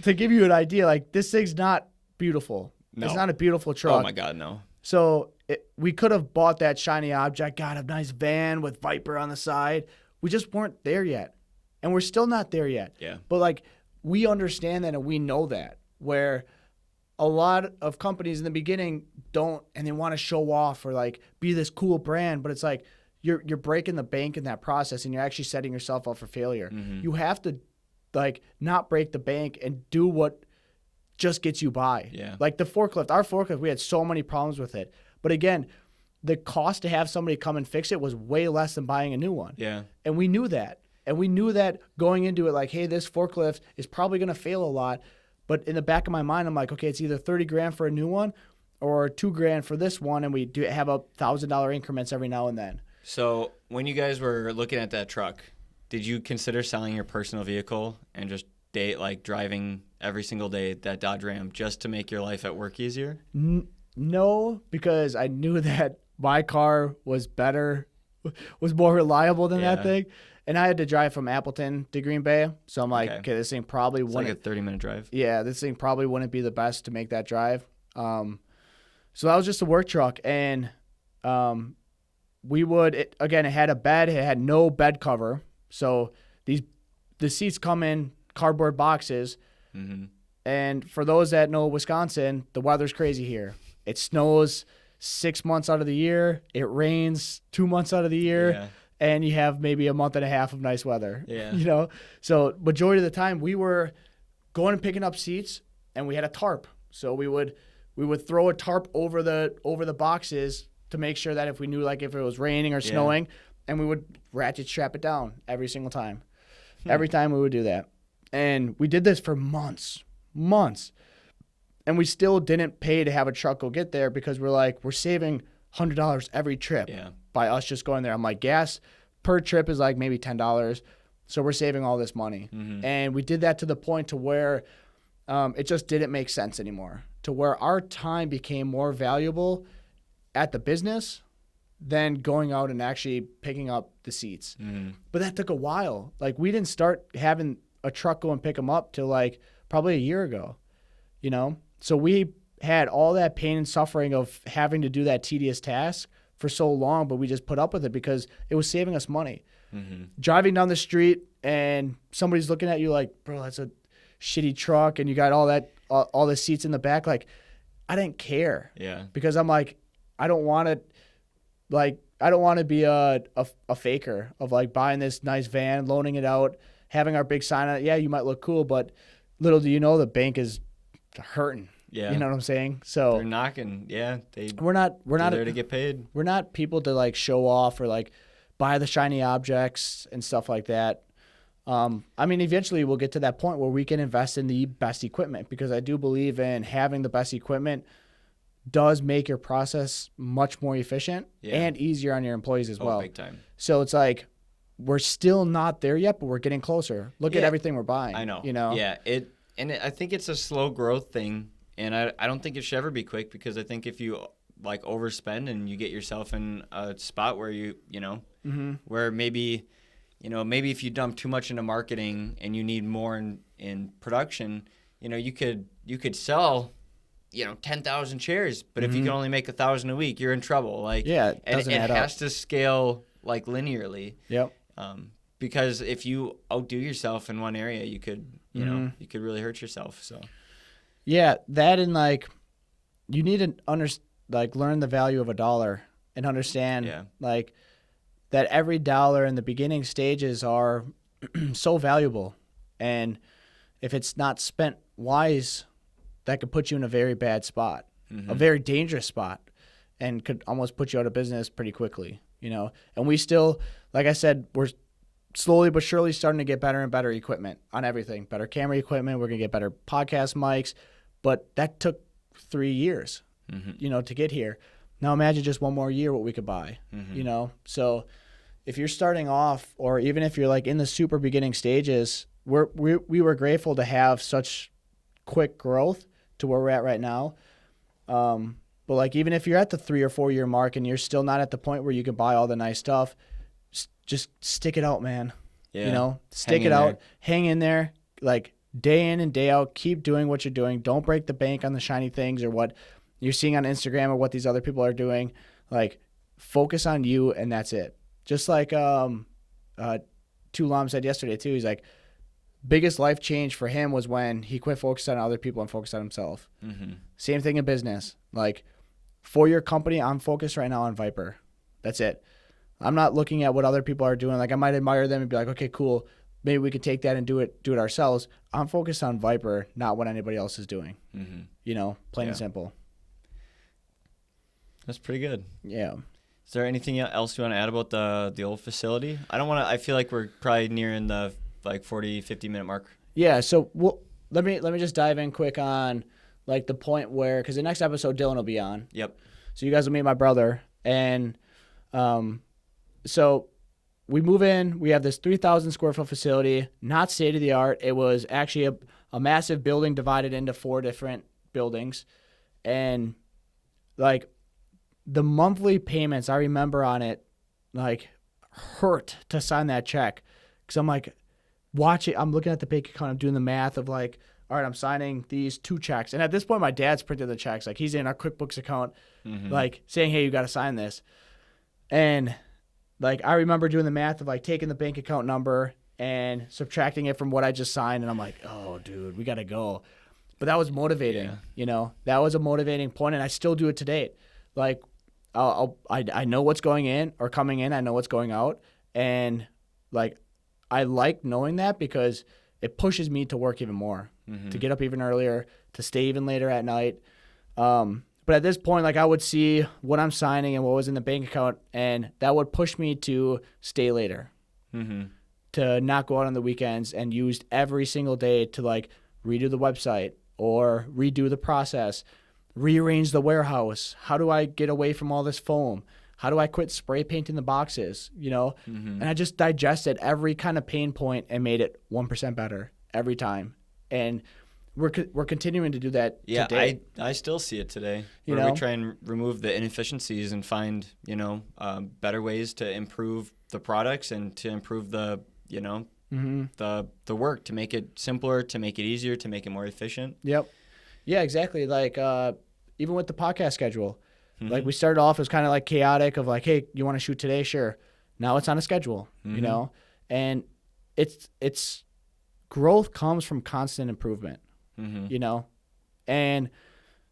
to give you an idea, like this thing's not beautiful. No. It's not a beautiful truck. Oh my God, no. So we could have bought that shiny object, got a nice van with Viper on the side. We just weren't there yet. And we're still not there yet. Yeah. But like we understand that and we know that, where a lot of companies in the beginning don't, and they want to show off or like be this cool brand, but it's like you're breaking the bank in that process and you're actually setting yourself up for failure. Mm-hmm. You have to like not break the bank and do what just gets you by. Yeah. Like the forklift, our forklift, we had so many problems with it. But again, the cost to have somebody come and fix it was way less than buying a new one. Yeah. And we knew that. And we knew that going into it, like, hey, this forklift is probably going to fail a lot. But in the back of my mind, I'm like, okay, it's either $30,000 for a new one or $2,000 for this one. And we do have $1,000 increments every now and then. So when you guys were looking at that truck, did you consider selling your personal vehicle and just driving every single day that Dodge Ram just to make your life at work easier? No, because I knew that my car was better, was more reliable than that thing. And I had to drive from Appleton to Green Bay. So I'm like, okay, this thing probably wouldn't. It's like a 30-minute drive. Yeah, this thing probably wouldn't be the best to make that drive. So that was just a work truck. And we would, it had a bed. It had no bed cover. So the seats come in cardboard boxes. Mm-hmm. And for those that know Wisconsin, the weather's crazy here. It snows 6 months out of the year. It rains 2 months out of the year. Yeah. And you have maybe a month and a half of nice weather. Yeah. You know? So majority of the time we were going and picking up seats and we had a tarp. So we would throw a tarp over the boxes to make sure that if we knew like if it was raining or snowing, and we would ratchet strap it down every single time. Every time we would do that. And we did this for months. And we still didn't pay to have a truck go get there because we're saving $100 every trip by us just going there. I'm like, gas per trip is like maybe $10. So we're saving all this money. Mm-hmm. And we did that to the point to where it just didn't make sense anymore, to where our time became more valuable at the business than going out and actually picking up the seats. Mm-hmm. But that took a while. Like we didn't start having a truck go and pick them up till like probably a year ago, you know? So we had all that pain and suffering of having to do that tedious task for so long, but we just put up with it because it was saving us money. Mm-hmm. Driving down the street and somebody's looking at you like, bro, that's a shitty truck, and you got all the seats in the back. Like, I didn't care. Yeah. Because I'm like, I don't want to be a faker of like buying this nice van, loaning it out, having our big sign on it. Yeah, you might look cool, but little do you know the bank is hurting. Yeah. You know what I'm saying? So they're knocking. Yeah. We're not there to get paid. We're not people to like show off or like buy the shiny objects and stuff like that. I mean, eventually we'll get to that point where we can invest in the best equipment, because I do believe in having the best equipment does make your process much more efficient and easier on your employees as well. Big time. So it's like, we're still not there yet, but we're getting closer. Look at everything we're buying. I know. You know? Yeah. I think it's a slow growth thing. And I don't think it should ever be quick, because I think if you like overspend and you get yourself in a spot where where maybe if you dump too much into marketing and you need more in production, you could sell 10,000 chairs, but if you can only make 1,000 a week, you're in trouble. Like, it doesn't add up. It has to scale like linearly. Yep. Because if you outdo yourself in one area, you could you could really hurt yourself. So. Yeah, that, and like you need to learn the value of a dollar and understand like that every dollar in the beginning stages are so valuable, and if it's not spent wise, that could put you in a very bad spot, a very dangerous spot, and could almost put you out of business pretty quickly, And we still, like I said, we're slowly but surely starting to get better and better equipment on everything. Better camera equipment. We're going to get better podcast mics. But that took 3 years, to get here. Now imagine just one more year what we could buy, So if you're starting off, or even if you're like in the super beginning stages, we were grateful to have such quick growth to where we're at right now. But like even if you're at the 3 or 4 year mark and you're still not at the point where you can buy all the nice stuff, just stick it out, man. Yeah. You know, stick it out, hang in there, like day in and day out, keep doing what you're doing. Don't break the bank on the shiny things or what you're seeing on Instagram or what these other people are doing. Like focus on you and that's it. Just like Tulam said yesterday too. He's like, biggest life change for him was when he quit focusing on other people and focused on himself. Mm-hmm. Same thing in business. Like for your company, I'm focused right now on Viper. That's it. I'm not looking at what other people are doing. Like I might admire them and be like, okay, cool. Maybe we could take that and do it ourselves. I'm focused on Viper, not what anybody else is doing. Mm-hmm. You know, plain and simple. That's pretty good. Yeah. Is there anything else you want to add about the old facility? I feel like we're probably nearing the like 40, 50-minute mark. Yeah. So let me just dive in quick on like the point where, because the next episode Dylan will be on. Yep. So you guys will meet my brother. And so we move in. We have this 3,000 square foot facility, not state of the art. It was actually a massive building divided into 4 different buildings. And like the monthly payments I remember on it, like hurt to sign that check. Because I'm like, I'm looking at the bank account. I'm doing the math of like, all right, I'm signing these 2 checks. And at this point, my dad's printed the checks. Like he's in our QuickBooks account, like saying, hey, you got to sign this. And like, I remember doing the math of like taking the bank account number and subtracting it from what I just signed. And I'm like, oh, dude, we got to go. But that was motivating, you know, that was a motivating point. And I still do it to date. Like, I know what's going in or coming in. I know what's going out. And like, I like knowing that because it pushes me to work even more, to get up even earlier, to stay even later at night. But at this point, like I would see what I'm signing and what was in the bank account, and that would push me to stay later, to not go out on the weekends and use every single day to like redo the website or redo the process, rearrange the warehouse. How do I get away from all this foam? How do I quit spray painting the boxes, you know? And I just digested every kind of pain point and made it 1% better every time. And we're continuing to do that today. I still see it today. You where know? we try and remove the inefficiencies and find, you know, better ways to improve the products and to improve the, you know, the work, to make it simpler, to make it easier, to make it more efficient. Yep. Yeah, exactly. Like even with the podcast schedule. Like we started off as kind of like chaotic of like, hey, you want to shoot today? Sure. Now it's on a schedule, you know, and it's growth comes from constant improvement, you know, and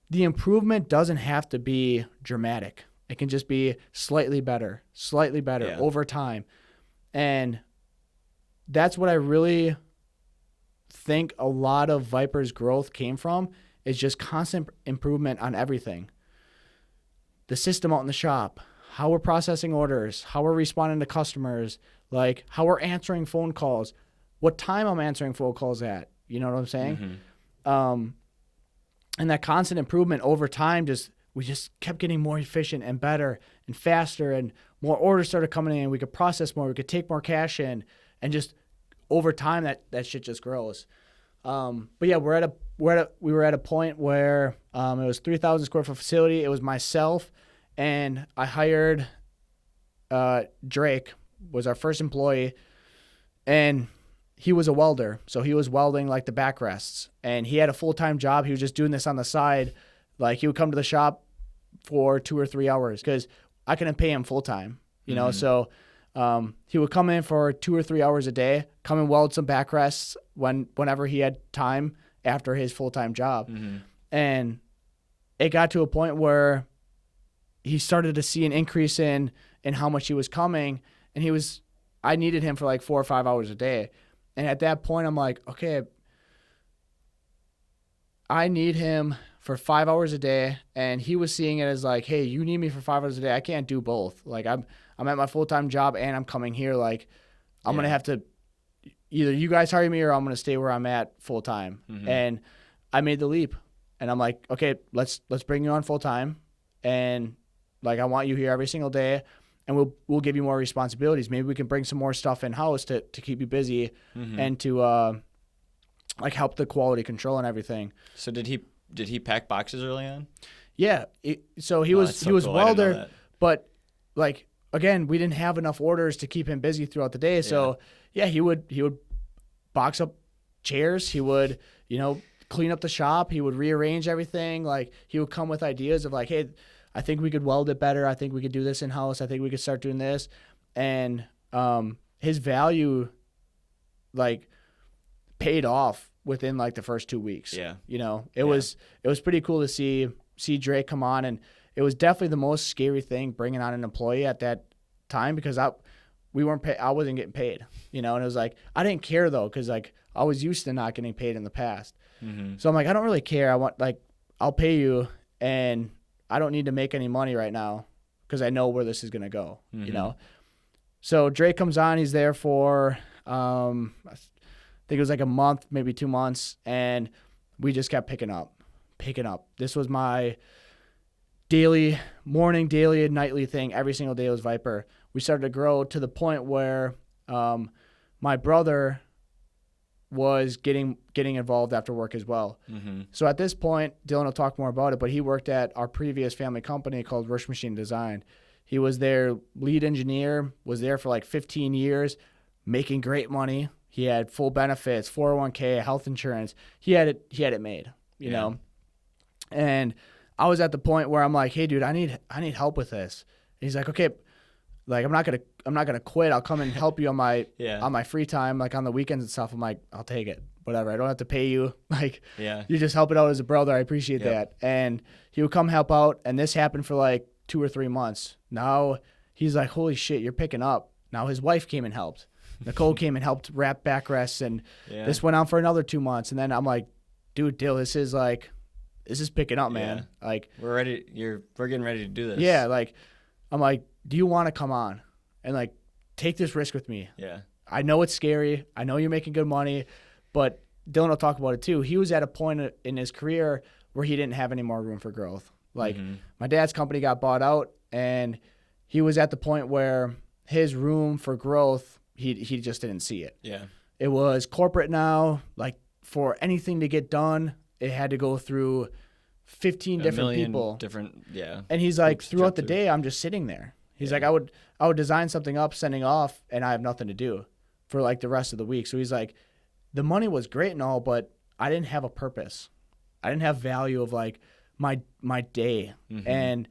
the improvement doesn't have to be dramatic. It can just be slightly better over time. And that's what I really think a lot of Viper's growth came from, is just constant improvement on everything. The system out in the shop, how we're processing orders, how we're responding to customers, like how we're answering phone calls, what time I'm answering phone calls at, you know what I'm saying? And that constant improvement over time, we just kept getting more efficient and better and faster, and more orders started coming in. We could process more, we could take more cash in, and just over time that shit just grows. But yeah, we were at a point where it was 3,000 square foot facility. It was myself, and I hired Drake was our first employee, and he was a welder. So he was welding like the backrests, and he had a full-time job. He was just doing this on the side. Like he would come to the shop for 2 or 3 hours because I couldn't pay him full-time, you know? So he would come in for 2 or 3 hours a day, come and weld some backrests whenever he had time after his full-time job. And it got to a point where he started to see an increase in how much he was coming, and I needed him for like 4 or 5 hours a day. And at that point, I'm like, okay, I need him for 5 hours a day. And he was seeing it as like, hey, you need me for 5 hours a day. I can't do both. Like I'm at my full-time job and I'm coming here. Like I'm going to have to, either you guys hire me or I'm going to stay where I'm at full-time. And I made the leap, and I'm like, okay, let's bring you on full-time. And like, I want you here every single day, and we'll give you more responsibilities. Maybe we can bring some more stuff in-house to keep you busy and to like help the quality control and everything. So did he pack boxes early on? Yeah. So he Oh, was that's so he was cool. I didn't know welder, that. but like again, we didn't have enough orders to keep him busy throughout the day. So yeah, he would box up chairs. He would, clean up the shop. He would rearrange everything. Like he would come with ideas of like, hey, I think we could weld it better. I think we could do this in house. I think we could start doing this. And his value like paid off within like the first 2 weeks. Yeah. It was pretty cool to see Drake come on, and it was definitely the most scary thing bringing on an employee at that time because I wasn't getting paid, and it was like I didn't care though because like I was used to not getting paid in the past. Mm-hmm. So I'm like, I don't really care. I'll pay you, and I don't need to make any money right now because I know where this is gonna go. Mm-hmm. So Drake comes on. He's there for I think it was like a month, maybe 2 months, and we just kept picking up. This was my morning, daily, and nightly thing. Every single day was Viper. We started to grow to the point where my brother was getting involved after work as well. Mm-hmm. So at this point, Dylan will talk more about it, but he worked at our previous family company called Rush Machine Design. He was their lead engineer, was there for like 15 years, making great money. He had full benefits, 401k, health insurance. He had it made, you know. And I was at the point where I'm like, "Hey dude, I need help with this." And he's like, "Okay, like I'm not going to quit. I'll come and help you on my free time, like on the weekends and stuff." I'm like, "I'll take it. Whatever. I don't have to pay you. Like you just help it out as a brother. I appreciate that." And he would come help out, and this happened for like 2 or 3 months. Now he's like, "Holy shit, you're picking up." Now his wife came and helped. Nicole came and helped wrap backrests, and this went on for another 2 months. And then I'm like, "Dude, Dill, this is picking up, man. Like we're ready. We're getting ready to do this." Yeah, like I'm like, "Do you want to come on and like take this risk with me?" Yeah. I know it's scary. I know you're making good money, but Dylan will talk about it too. He was at a point in his career where he didn't have any more room for growth. Like my dad's company got bought out, and he was at the point where his room for growth, he just didn't see it. Yeah. It was corporate now. Like for anything to get done, it had to go through 15 different people. And he's like, throughout the day, I'm just sitting there. He's like, I would design something up, sending off, and I have nothing to do for like the rest of the week. So he's like, the money was great and all, but I didn't have a purpose. I didn't have value of like my day. And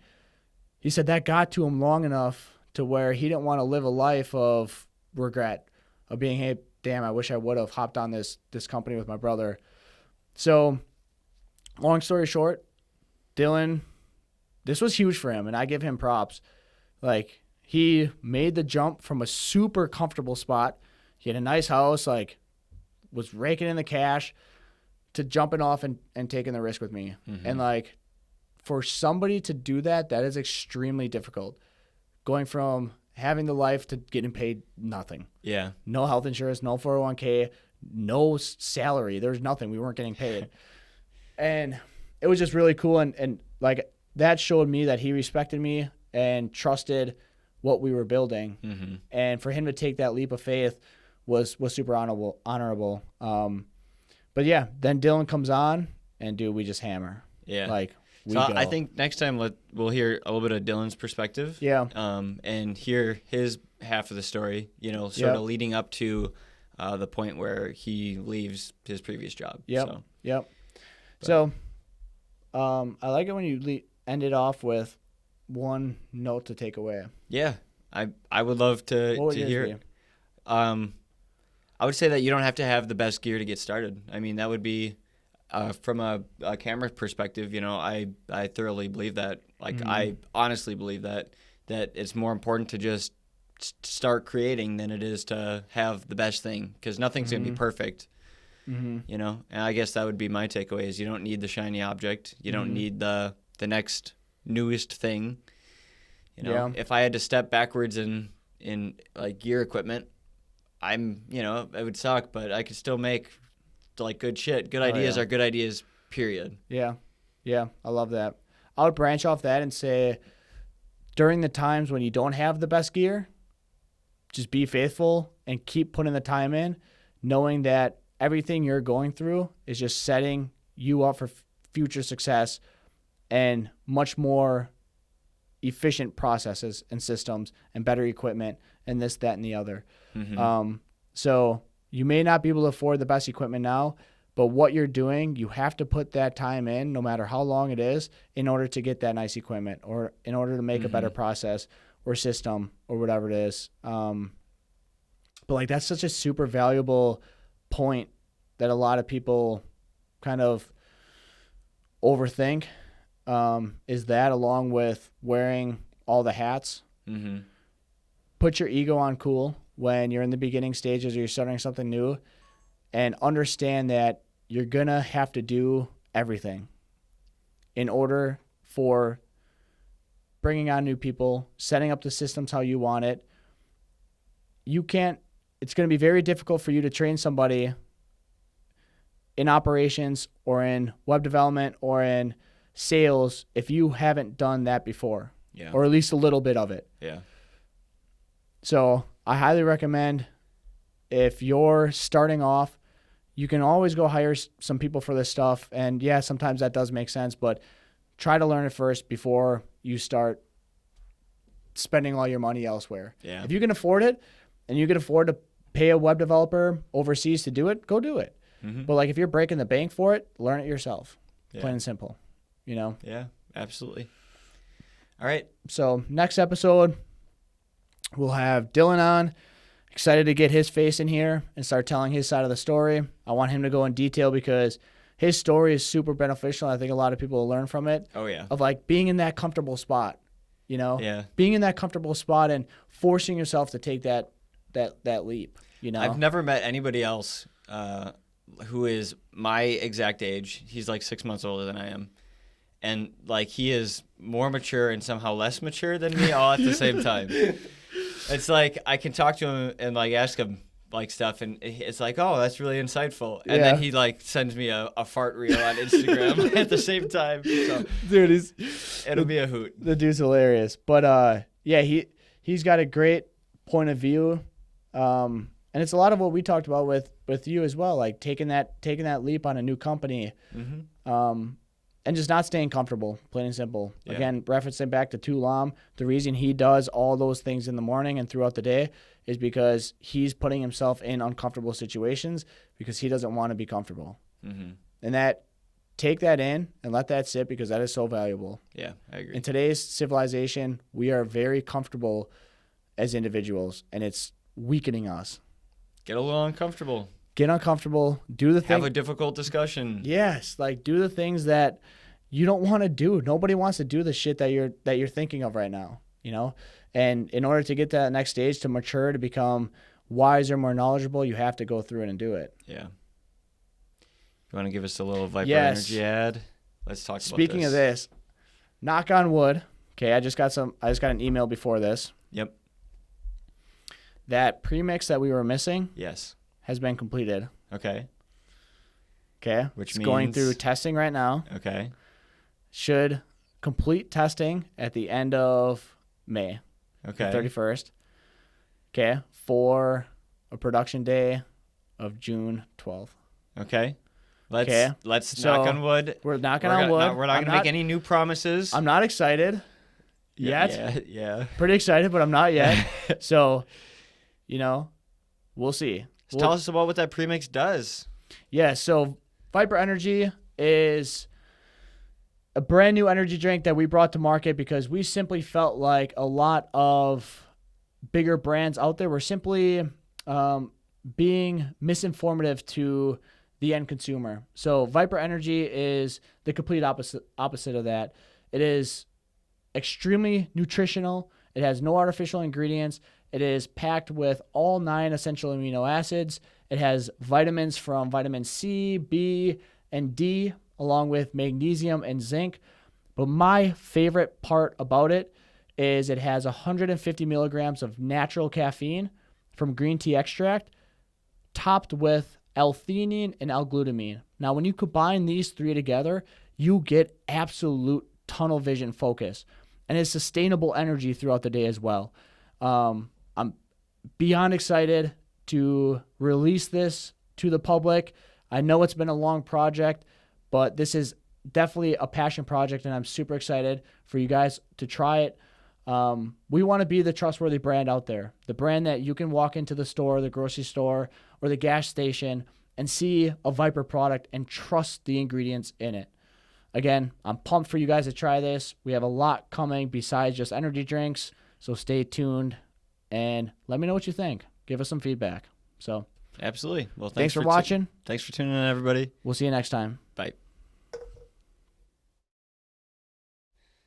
he said that got to him long enough to where he didn't want to live a life of regret, of being, hey, damn, I wish I would have hopped on this company with my brother. So long story short, Dylan, this was huge for him, and I give him props. Like, he made the jump from a super comfortable spot. He had a nice house, like, was raking in the cash, to jumping off and taking the risk with me. And, like, for somebody to do that is extremely difficult. Going from having the life to getting paid nothing. Yeah. No health insurance, no 401k, no salary. There's nothing. We weren't getting paid. And it was just really cool. And like, that showed me that he respected me and trusted what we were building. And for him to take that leap of faith was super honorable. But yeah, then Dylan comes on, and dude, we just hammer. Yeah. Like, so I think next time we'll hear a little bit of Dylan's perspective. Yeah. And hear his half of the story, sort of leading up to the point where he leaves his previous job. Yep. So I like it when you end it off with one note to take away. Yeah. I would love to hear it. I would say that you don't have to have the best gear to get started. I mean, that would be from a camera perspective, I thoroughly believe that. Like, I honestly believe that it's more important to just start creating than it is to have the best thing, because nothing's going to be perfect. And I guess that would be my takeaway is you don't need the shiny object. You don't need the next newest thing. If I had to step backwards in like gear equipment, it would suck, but I could still make like good shit. Good ideas are good ideas, period. Yeah. I love that. I would branch off that and say, during the times when you don't have the best gear, just be faithful and keep putting the time in, knowing that everything you're going through is just setting you up for future success and much more efficient processes and systems and better equipment and this, that, and the other. So you may not be able to afford the best equipment now, but what you're doing, you have to put that time in, no matter how long it is, in order to get that nice equipment or in order to make a better process or system or whatever it is. But like, that's such a super valuable point that a lot of people kind of overthink, is that, along with wearing all the hats. Put your ego on cool when you're in the beginning stages or you're starting something new, and understand that you're going to have to do everything in order for bringing on new people, setting up the systems how you want it. It's going to be very difficult for you to train somebody in operations or in web development or in sales if you haven't done that before, or at least a little bit of it. So I highly recommend, if you're starting off, you can always go hire some people for this stuff. And yeah, sometimes that does make sense, but try to learn it first before you start spending all your money elsewhere. If you can afford it and you can afford to pay a web developer overseas to do it, go do it. But like, if you're breaking the bank for it, learn it yourself. Plain and simple, Yeah, absolutely. All right. So next episode, we'll have Dylan on. Excited to get his face in here and start telling his side of the story. I want him to go in detail because his story is super beneficial. I think a lot of people will learn from it. Of like being in that comfortable spot, being in that comfortable spot and forcing yourself to take that leap. I've never met anybody else who is my exact age. He's like 6 months older than I am. And like, he is more mature and somehow less mature than me all at the same time. It's like, I can talk to him and like ask him like stuff, and it's like, oh, that's really insightful. And then he like sends me a fart reel on Instagram at the same time. So, dude, it'll be a hoot. The dude's hilarious. But he's got a great point of view. And it's a lot of what we talked about with you as well, like taking that leap on a new company. And just not staying comfortable, plain and simple. Again, referencing back to Tulam, the reason he does all those things in the morning and throughout the day is because he's putting himself in uncomfortable situations because he doesn't want to be comfortable. And take that in and let that sit, because that is so valuable. Yeah, I agree. In today's civilization, we are very comfortable as individuals, and it's weakening us. Get a little uncomfortable. Get uncomfortable. Do the thing. Have a difficult discussion. Yes, like do the things that you don't want to do. Nobody wants to do the shit that you're thinking of right now, And in order to get to that next stage, to mature, to become wiser, more knowledgeable, you have to go through it and do it. Yeah. You want to give us a little Viper Energy ad? Let's talk about this. Speaking of this, knock on wood. Okay, I just got an email before this. Yep. That premix that we were missing. Yes. Has been completed. Okay. Which means going through testing right now. Okay. Should complete testing at the end of May. Okay. 31st. Okay. For a production day of June 12th. Okay. Let's knock on wood. We're knocking on wood. We're not going to make any new promises. I'm not excited yet. Yeah. Pretty excited, but I'm not yet. So, we'll see. Tell us about what that premix does. Yeah, so Viper Energy is a brand new energy drink that we brought to market because we simply felt like a lot of bigger brands out there were simply being misinformative to the end consumer. So Viper Energy is the complete opposite of that. It is extremely nutritional. It has no artificial ingredients. It is packed with all 9 essential amino acids. It has vitamins from vitamin C, B, and D, along with magnesium and zinc. But my favorite part about it is it has 150 milligrams of natural caffeine from green tea extract, topped with L-theanine and L-glutamine. Now, when you combine these 3 together, you get absolute tunnel vision focus, and it's sustainable energy throughout the day as well. I'm beyond excited to release this to the public. I know it's been a long project, but this is definitely a passion project, and I'm super excited for you guys to try it. We want to be the trustworthy brand out there, the brand that you can walk into the store, the grocery store, or the gas station and see a Viper product and trust the ingredients in it. Again, I'm pumped for you guys to try this. We have a lot coming besides just energy drinks, so stay tuned and let me know what you think. Give us some feedback. So, absolutely. Well, thanks for watching. Thanks for tuning in, everybody. We'll see you next time. Bye.